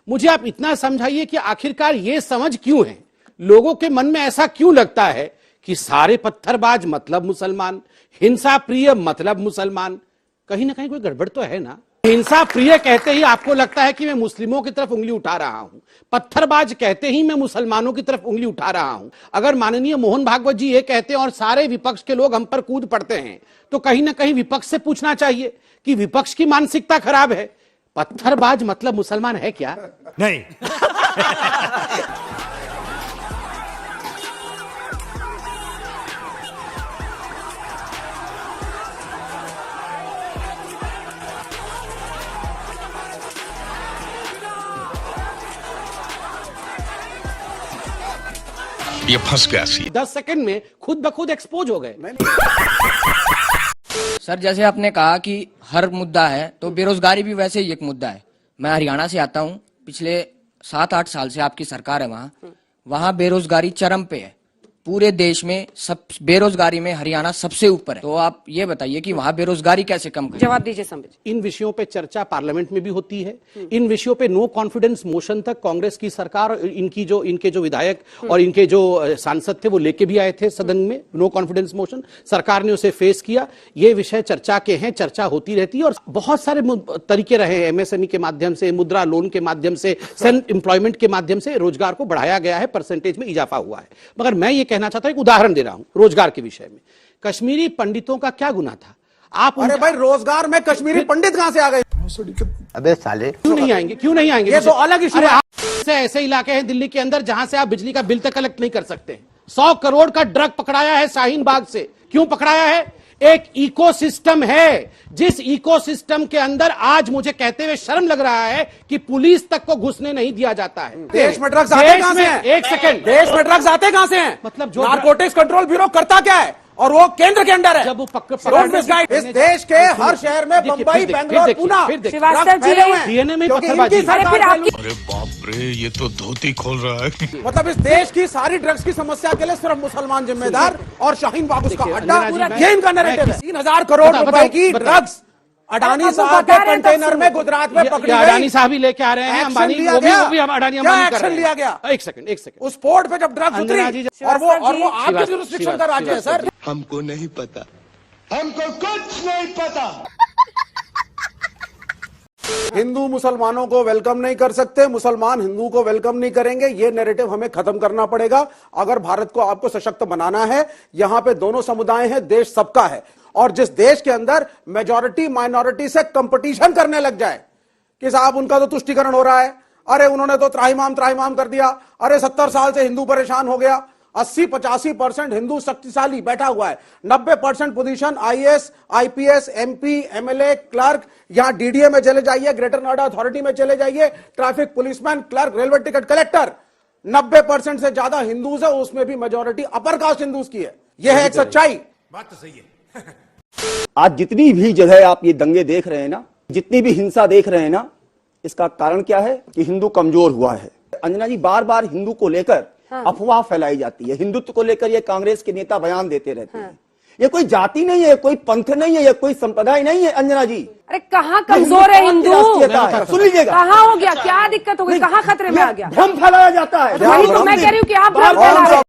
मुझे आप इतना समझाइए कि आखिरकार ये समझ क्यों है, लोगों के मन में ऐसा क्यों लगता है कि सारे पत्थरबाज मतलब मुसलमान, हिंसा प्रिय मतलब मुसलमान। कहीं ना कहीं कोई गड़बड़ तो है ना। हिंसा प्रिय कहते ही आपको लगता है कि मैं मुस्लिमों की तरफ उंगली उठा रहा हूं, पत्थरबाज कहते ही मैं मुसलमानों की तरफ उंगली उठा रहा हूं। अगर माननीय मोहन भागवत जी ये कहते हैं और सारे विपक्ष के लोग हम पर कूद पड़ते हैं, तो कहीं ना कहीं विपक्ष से पूछना चाहिए कि विपक्ष की मानसिकता खराब है। पत्थरबाज मतलब मुसलमान है क्या? नहीं। ये फंस गया सी। 10 सेकंड में खुद ब खुद एक्सपोज हो गए। सर जैसे आपने कहा कि हर मुद्दा है तो बेरोजगारी भी वैसे ही एक मुद्दा है। मैं हरियाणा से आता हूँ, पिछले 7-8 साल से आपकी सरकार है वहाँ बेरोजगारी चरम पे है। पूरे देश में सब बेरोजगारी में हरियाणा सबसे ऊपर है। तो आप ये बताइए कि वहाँ बेरोजगारी कैसे कम करें? जवाब दीजिए संबित। इन विषयों पे चर्चा पार्लियामेंट में भी होती है। इन विषयों पे नो कॉन्फिडेंस मोशन तक कांग्रेस की सरकार, इनके जो विधायक और इनके जो सांसद थे वो लेके भी आए थे सदन में नो कॉन्फिडेंस मोशन। सरकार ने उसे फेस किया। ये विषय चर्चा के हैं, चर्चा होती रहती है और बहुत सारे तरीके रहे। एमएसएमई के माध्यम से, मुद्रा लोन के माध्यम से, सेल्फ एम्प्लॉयमेंट के माध्यम से रोजगार को बढ़ाया गया है, परसेंटेज में इजाफा हुआ है। मगर मैं ये कहना चाहता हूं, एक उदाहरण दे रहा हूं रोजगार के विषय में। कश्मीरी पंडितों का क्या गुनाह था? आप अरे भाई, रोजगार में कश्मीरी पंडित कहां से आ गए? अबे साले, क्यों नहीं आएंगे? क्यों नहीं आएंगे? ये तो अलग इशू है। ऐसे इलाके हैं दिल्ली के अंदर जहां से आप बिजली का बिल तक कलेक्ट नहीं कर सकते। 100 करोड़ का ड्रग पकड़ाया है शाहीन बाग से। क्यों पकड़ाया है? एक इकोसिस्टम है, जिस इकोसिस्टम के अंदर आज मुझे कहते हुए शर्म लग रहा है कि पुलिस तक को घुसने नहीं दिया जाता है। देश में ड्रग्स आते कहां से हैं? एक सेकंड, देश में ड्रग्स आते कहां से हैं? मतलब जो नारकोटिक्स कंट्रोल ब्यूरो करता क्या है और वो केंद्र के अंडर है। जब वो इस देश के हर शहर में, बंबई, बेंगलोर, पुणे, श्रीवास्तव जी डीएनए में क्योंकि पत्थरबाजी। इनकी सरकार अरे बाप रे, ये तो धोती खोल रहा है। मतलब इस देश की सारी ड्रग्स की समस्या के लिए सिर्फ मुसलमान जिम्मेदार और शाहीन बाग उसका अड्डा। ये इनका नैरेटिव है। 3000 करोड़ रुपए की ड्रग्स अडानी साहब के कंटेनर में गुजरात में पकड़ी गई। अडानी साहब ही लेके आ रहे हैं, अंबानी वो भी अडानी अंबानी कर रहे हैं। लिया गया? एक सेकंड उस पोर्ट पे जब ड्रग्स उतरी और वो आपके जुरिस्डिक्शन का राज्य है सर। हमको नहीं पता, हमको कुछ नहीं पता। हिंदू मुसलमानों को वेलकम नहीं कर सकते, मुसलमान हिंदू को वेलकम नहीं करेंगे। ये नैरेटिव हमें खत्म करना पड़ेगा अगर भारत को आपको सशक्त बनाना है। यहां पे दोनों समुदाय हैं, देश सबका है। और जिस देश के अंदर मेजॉरिटी माइनॉरिटी से कंपटीशन करने लग जाए कि साहब उनका तो तुष्टीकरण हो रहा है, अरे उन्होंने तो त्राहिमाम कर दिया, अरे 70 साल से हिंदू परेशान हो गया। 80-85% हिंदू शक्तिशाली बैठा हुआ है। 90% position IAS, IPS, MP, MLA, clerk, यहां डीडीए में चले जाइए, ग्रेटर नोएडा अथॉरिटी में चले जाइए, traffic policeman, clerk, railway ticket collector, 90% से ज्यादा हिंदूज है। उसमें भी मेजॉरिटी अपर कास्ट हिंदूज की है। यह है एक सच्चाई। बात तो सही है। आज जितनी भी जगह आप ये दंगे देख रहे हैं ना, जितनी भी हिंसा देख रहे हैं ना, इसका कारण क्या है कि हिंदू कमजोर हुआ है। अंजना जी, बार बार हिंदू को लेकर अफवाह फैलाई जाती है। हिंदुत्व को लेकर ये कांग्रेस के नेता बयान देते रहते हैं। ये कोई जाति नहीं है, कोई पंथ नहीं है, ये कोई संप्रदाय नहीं है। अंजना जी, अरे कहाँ कमजोर है हिंदू? सुन लीजिएगा, कहाँ हो गया, क्या दिक्कत हो गई, कहाँ खतरे में आ गया? भ्रम फैलाया जाता है। वही तो मैं कह रही हूँ कि आप भ्रम फैला रहे हैं।